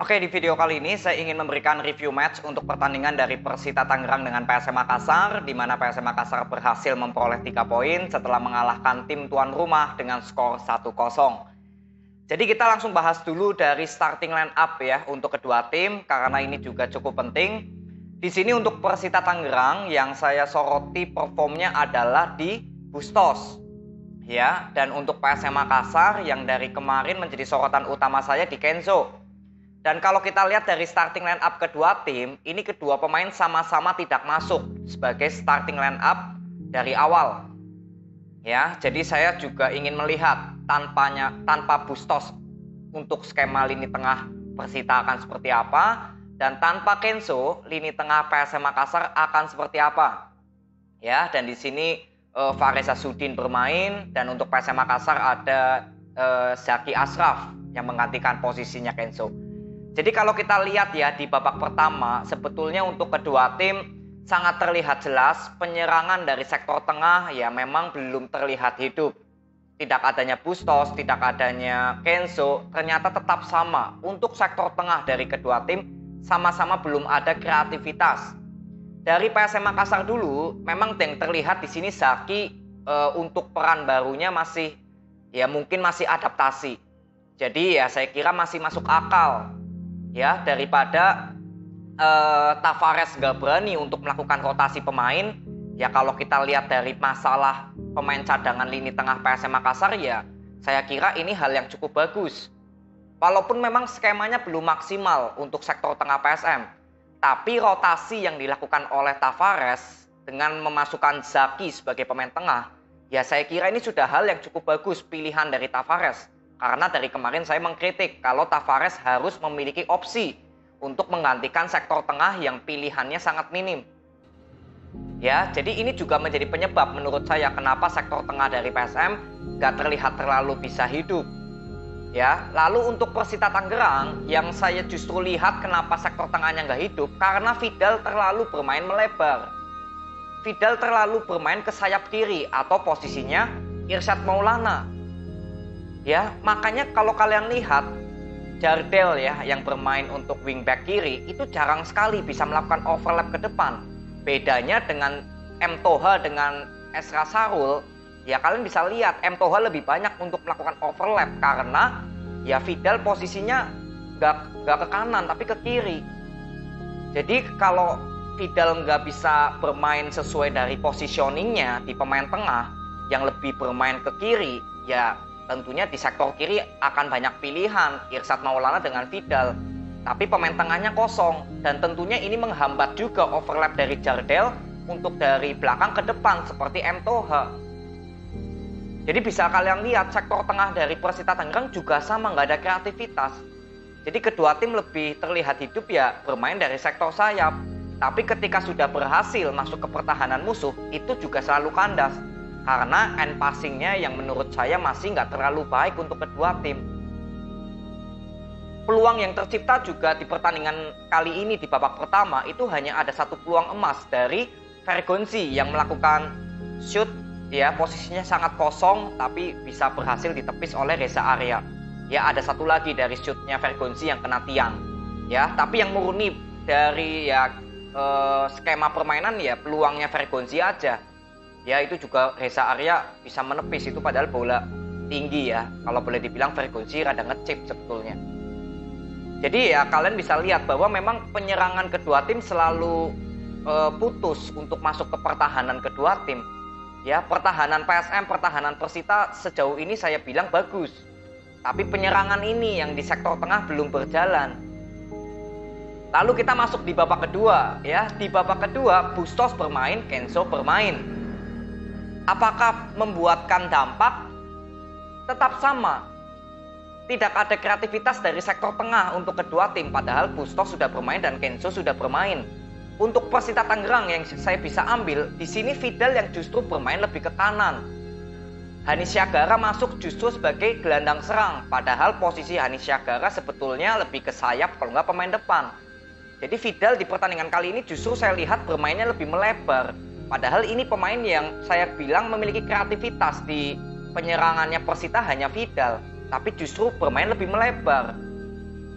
Oke, di video kali ini saya ingin memberikan review match untuk pertandingan dari Persita Tangerang dengan PSM Makassar, di mana PSM Makassar berhasil memperoleh 3 poin setelah mengalahkan tim tuan rumah dengan skor 1-0. Jadi kita langsung bahas dulu dari starting line up ya untuk kedua tim, karena ini juga cukup penting. Di sini untuk Persita Tangerang yang saya soroti performnya adalah di Bustos. Ya, dan untuk PSM Makassar yang dari kemarin menjadi sorotan utama saya di Kenzo. Dan kalau kita lihat dari starting line up kedua tim, ini kedua pemain sama-sama tidak masuk sebagai starting line up dari awal. Ya, jadi saya juga ingin melihat tanpa Bustos untuk skema lini tengah Persita akan seperti apa, dan tanpa Kenzo lini tengah PSM Makassar akan seperti apa. Ya, dan di sini Fares Sudin bermain, dan untuk PSM Makassar ada Zaki Ashraf yang menggantikan posisinya Kenzo. Jadi kalau kita lihat ya di babak pertama, sebetulnya untuk kedua tim sangat terlihat jelas penyerangan dari sektor tengah ya memang belum terlihat hidup. Tidak adanya Bustos, tidak adanya Kenzo, ternyata tetap sama. Untuk sektor tengah dari kedua tim sama-sama belum ada kreativitas. Dari PSM Makassar dulu, memang yang terlihat di sini Zaki untuk peran barunya masih ya mungkin masih adaptasi. Jadi ya saya kira masih masuk akal. Ya, daripada Tavares gak berani untuk melakukan rotasi pemain, ya kalau kita lihat dari masalah pemain cadangan lini tengah PSM Makassar ya saya kira ini hal yang cukup bagus. Walaupun memang skemanya belum maksimal untuk sektor tengah PSM, tapi rotasi yang dilakukan oleh Tavares dengan memasukkan Zaki sebagai pemain tengah, ya saya kira ini sudah hal yang cukup bagus pilihan dari Tavares. Karena dari kemarin saya mengkritik kalau Tavares harus memiliki opsi untuk menggantikan sektor tengah yang pilihannya sangat minim. Ya, jadi ini juga menjadi penyebab menurut saya kenapa sektor tengah dari PSM gak terlihat terlalu bisa hidup. Ya, lalu untuk Persita Tangerang yang saya justru lihat kenapa sektor tengahnya gak hidup karena Fidal terlalu bermain melebar. Fidal terlalu bermain ke sayap kiri atau posisinya Irsyad Maulana. Ya, makanya kalau kalian lihat Jardel ya yang bermain untuk wingback kiri itu jarang sekali bisa melakukan overlap ke depan. Bedanya dengan M. Toha dengan Esra Sarul, ya kalian bisa lihat M. Toha lebih banyak untuk melakukan overlap karena ya Fidal posisinya gak ke kanan tapi ke kiri. Jadi kalau Fidal nggak bisa bermain sesuai dari positioningnya di pemain tengah yang lebih bermain ke kiri, ya tentunya di sektor kiri akan banyak pilihan Irsyad Maulana dengan Fidal. Tapi pemain tengahnya kosong dan tentunya ini menghambat juga overlap dari Jardel untuk dari belakang ke depan seperti M. Toha. Jadi bisa kalian lihat sektor tengah dari Persita Tangerang juga sama, nggak ada kreativitas. Jadi kedua tim lebih terlihat hidup ya bermain dari sektor sayap. Tapi ketika sudah berhasil masuk ke pertahanan musuh itu juga selalu kandas. Karena end passingnya yang menurut saya masih nggak terlalu baik untuk kedua tim. Peluang yang tercipta juga di pertandingan kali ini di babak pertama itu hanya ada satu peluang emas dari Vergonzi yang melakukan shoot ya posisinya sangat kosong tapi bisa berhasil ditepis oleh Reza Arya. Ya ada satu lagi dari shootnya Vergonzi yang kena tiang. Ya tapi yang murni dari ya skema permainan ya peluangnya Vergonzi aja. Ya itu juga Reza Arya bisa menepis itu padahal bola tinggi ya. Kalau boleh dibilang Vergonzi rada ngecip sebetulnya. Jadi ya kalian bisa lihat bahwa memang penyerangan kedua tim selalu putus untuk masuk ke pertahanan kedua tim. Ya pertahanan PSM, pertahanan Persita sejauh ini saya bilang bagus. Tapi penyerangan ini yang di sektor tengah belum berjalan. Lalu kita masuk di babak kedua ya. Di babak kedua Bustos bermain, Kenzo bermain. Apakah membuatkan dampak? Tetap sama. Tidak ada kreativitas dari sektor tengah untuk kedua tim. Padahal Bustos sudah bermain dan Kenzo sudah bermain. Untuk Persita Tangerang yang saya bisa ambil, di sini Fidal yang justru bermain lebih ke kanan. Hanis Syagara masuk justru sebagai gelandang serang. Padahal posisi Hanis Syagara sebetulnya lebih ke sayap kalau nggak pemain depan. Jadi Fidal di pertandingan kali ini justru saya lihat bermainnya lebih melebar. Padahal ini pemain yang saya bilang memiliki kreativitas di penyerangannya Persita hanya Fidal. Tapi justru bermain lebih melebar.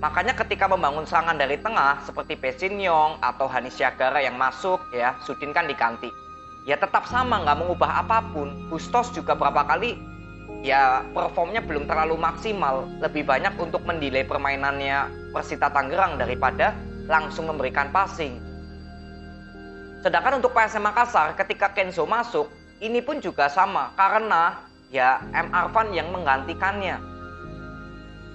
Makanya ketika membangun serangan dari tengah seperti Pesinyong atau Hanis Syagara yang masuk ya, Sudin kan diganti. Ya tetap sama, nggak mengubah apapun. Bustos juga berapa kali ya performnya belum terlalu maksimal. Lebih banyak untuk mendelay permainannya Persita Tangerang daripada langsung memberikan passing. Sedangkan untuk PSM Makassar ketika Kenzo masuk, ini pun juga sama karena ya M. Arfan yang menggantikannya.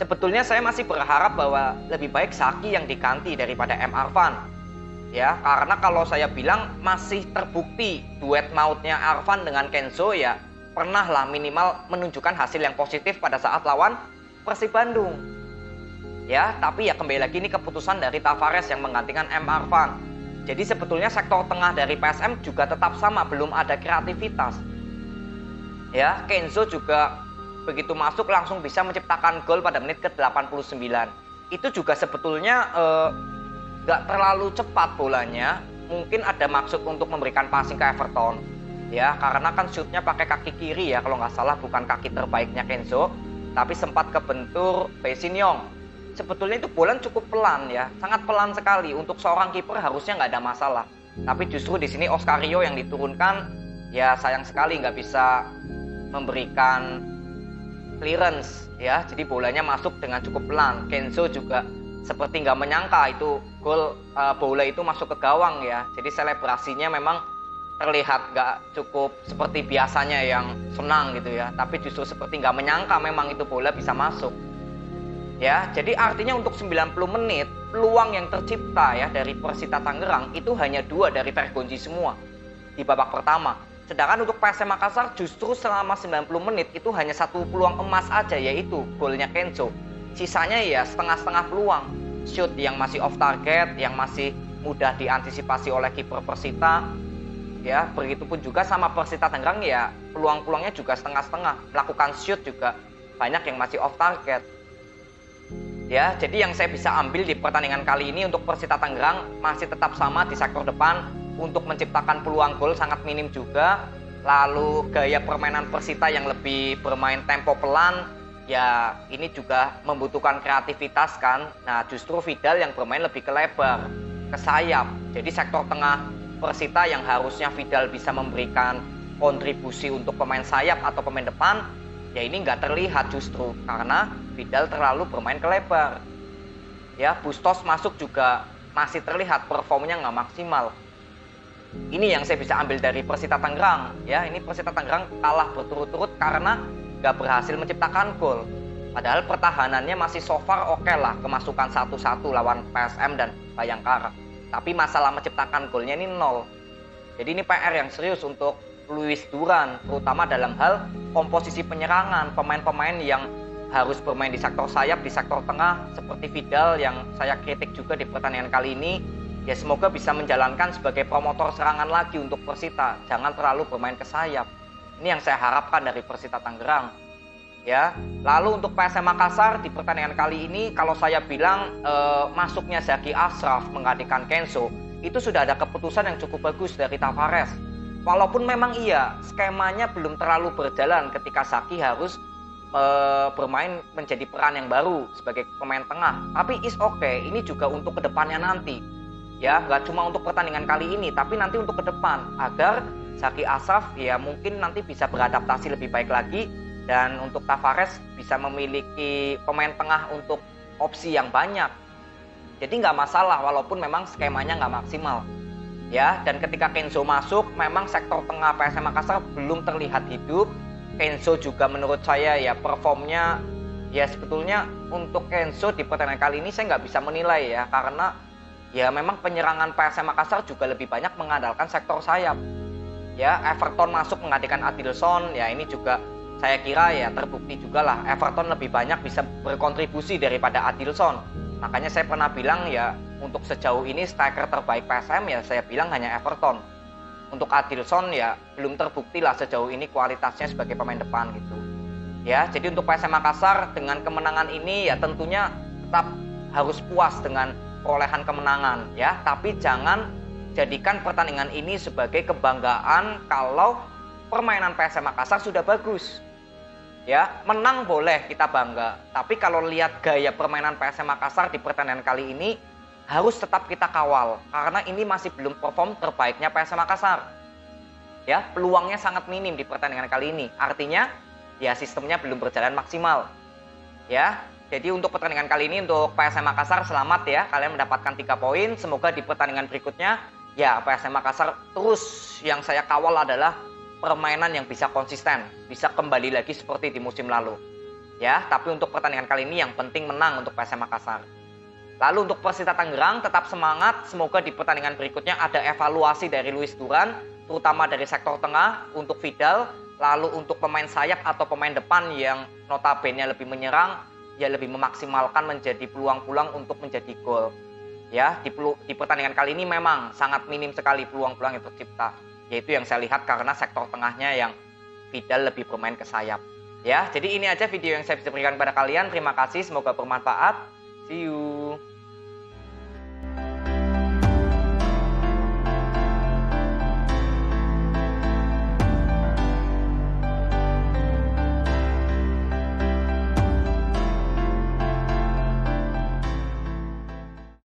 Sebetulnya saya masih berharap bahwa lebih baik Zaki yang diganti daripada M. Arfan. Ya, karena kalau saya bilang masih terbukti duet mautnya Arfan dengan Kenzo ya pernah lah minimal menunjukkan hasil yang positif pada saat lawan Persib Bandung. Ya, tapi ya kembali lagi ini keputusan dari Tavares yang menggantikan M. Arfan. Jadi sebetulnya sektor tengah dari PSM juga tetap sama, belum ada kreativitas. Ya, Kenzo juga begitu masuk langsung bisa menciptakan gol pada menit ke-89. Itu juga sebetulnya gak terlalu cepat bolanya. Mungkin ada maksud untuk memberikan passing ke Everton. Ya, karena kan shootnya pakai kaki kiri ya, kalau nggak salah bukan kaki terbaiknya Kenzo. Tapi sempat kebentur Pesinyong. Sebetulnya itu bola cukup pelan ya, sangat pelan sekali. Untuk seorang kiper harusnya nggak ada masalah. Tapi justru di sini Oscario yang diturunkan, ya sayang sekali nggak bisa memberikan clearance ya, jadi bolanya masuk dengan cukup pelan. Kenzo juga seperti nggak menyangka itu gol bola itu masuk ke gawang ya, jadi selebrasinya memang terlihat nggak cukup seperti biasanya yang senang gitu ya, tapi justru seperti nggak menyangka memang itu bola bisa masuk ya. Jadi artinya untuk 90 menit peluang yang tercipta ya dari Persita Tangerang itu hanya 2 dari Vergonzi semua di babak pertama. Sedangkan untuk PSM Makassar justru selama 90 menit itu hanya 1 peluang emas aja, yaitu golnya Kenzo. Sisanya ya setengah-setengah peluang. Shoot yang masih off target, yang masih mudah diantisipasi oleh kiper Persita. Ya, begitupun juga sama Persita Tangerang ya, peluang-peluangnya juga setengah-setengah. Melakukan shoot juga banyak yang masih off target. Ya, jadi yang saya bisa ambil di pertandingan kali ini untuk Persita Tangerang masih tetap sama di sektor depan. Untuk menciptakan peluang gol sangat minim juga. Lalu gaya permainan Persita yang lebih bermain tempo pelan, ya ini juga membutuhkan kreativitas kan. Nah justru Vidal yang bermain lebih ke lebar, ke sayap. Jadi sektor tengah Persita yang harusnya Vidal bisa memberikan kontribusi untuk pemain sayap atau pemain depan, ya ini nggak terlihat justru karena Vidal terlalu bermain ke lebar. Ya, Bustos masuk juga masih terlihat performnya nggak maksimal. Ini yang saya bisa ambil dari Persita Tangerang ya. Ini Persita Tangerang kalah berturut-turut karena gak berhasil menciptakan gol. Padahal pertahanannya masih so far oke lah, kemasukan 1-1 lawan PSM dan Bayangkara. Tapi masalah menciptakan golnya ini 0. Jadi ini PR yang serius untuk Luis Duran, terutama dalam hal komposisi penyerangan. Pemain-pemain yang harus bermain di sektor sayap, di sektor tengah seperti Vidal yang saya kritik juga di pertandingan kali ini. Ya semoga bisa menjalankan sebagai promotor serangan lagi untuk Persita. Jangan terlalu bermain ke sayap. Ini yang saya harapkan dari Persita Tangerang. Ya, lalu untuk PSM Makassar di pertandingan kali ini kalau saya bilang masuknya Zaki Ashraf menggantikan Kenzo, itu sudah ada keputusan yang cukup bagus dari Tavares. Walaupun memang iya skemanya belum terlalu berjalan ketika Zaki harus bermain menjadi peran yang baru sebagai pemain tengah. Tapi is okay, ini juga untuk kedepannya nanti. Ya, nggak cuma untuk pertandingan kali ini, tapi nanti untuk ke depan agar Zaki Ashraf ya mungkin nanti bisa beradaptasi lebih baik lagi dan untuk Tavares bisa memiliki pemain tengah untuk opsi yang banyak. Jadi nggak masalah walaupun memang skemanya nggak maksimal. Ya, dan ketika Kenzo masuk, memang sektor tengah PSM Makassar belum terlihat hidup. Kenzo juga menurut saya ya performnya ya sebetulnya untuk Kenzo di pertandingan kali ini saya nggak bisa menilai ya karena ya memang penyerangan PSM Makassar juga lebih banyak mengandalkan sektor sayap. Ya, Everton masuk menggantikan Adilson, ya ini juga saya kira ya terbukti juga lah Everton lebih banyak bisa berkontribusi daripada Adilson. Makanya saya pernah bilang ya untuk sejauh ini striker terbaik PSM ya saya bilang hanya Everton. Untuk Adilson ya belum terbukti lah sejauh ini kualitasnya sebagai pemain depan gitu. Ya, jadi untuk PSM Makassar dengan kemenangan ini ya tentunya tetap harus puas dengan perolehan kemenangan ya, tapi jangan jadikan pertandingan ini sebagai kebanggaan kalau permainan PSM Makassar sudah bagus. Ya, menang boleh kita bangga. Tapi kalau lihat gaya permainan PSM Makassar di pertandingan kali ini harus tetap kita kawal karena ini masih belum perform terbaiknya PSM Makassar. Ya, peluangnya sangat minim di pertandingan kali ini. Artinya ya sistemnya belum berjalan maksimal. Ya, jadi untuk pertandingan kali ini untuk PSM Makassar selamat ya, kalian mendapatkan 3 poin. Semoga di pertandingan berikutnya ya PSM Makassar terus yang saya kawal adalah permainan yang bisa konsisten, bisa kembali lagi seperti di musim lalu. Ya, tapi untuk pertandingan kali ini yang penting menang untuk PSM Makassar. Lalu untuk Persita Tangerang tetap semangat, semoga di pertandingan berikutnya ada evaluasi dari Luis Duran, terutama dari sektor tengah untuk Vidal, lalu untuk pemain sayap atau pemain depan yang notabene lebih menyerang, ya lebih memaksimalkan menjadi peluang-peluang untuk menjadi gol. Ya, di pertandingan kali ini memang sangat minim sekali peluang-peluang yang tercipta. Yaitu yang saya lihat karena sektor tengahnya yang Vidal lebih bermain ke sayap. Ya, jadi ini aja video yang saya bisa berikan kepada kalian. Terima kasih, semoga bermanfaat. See you.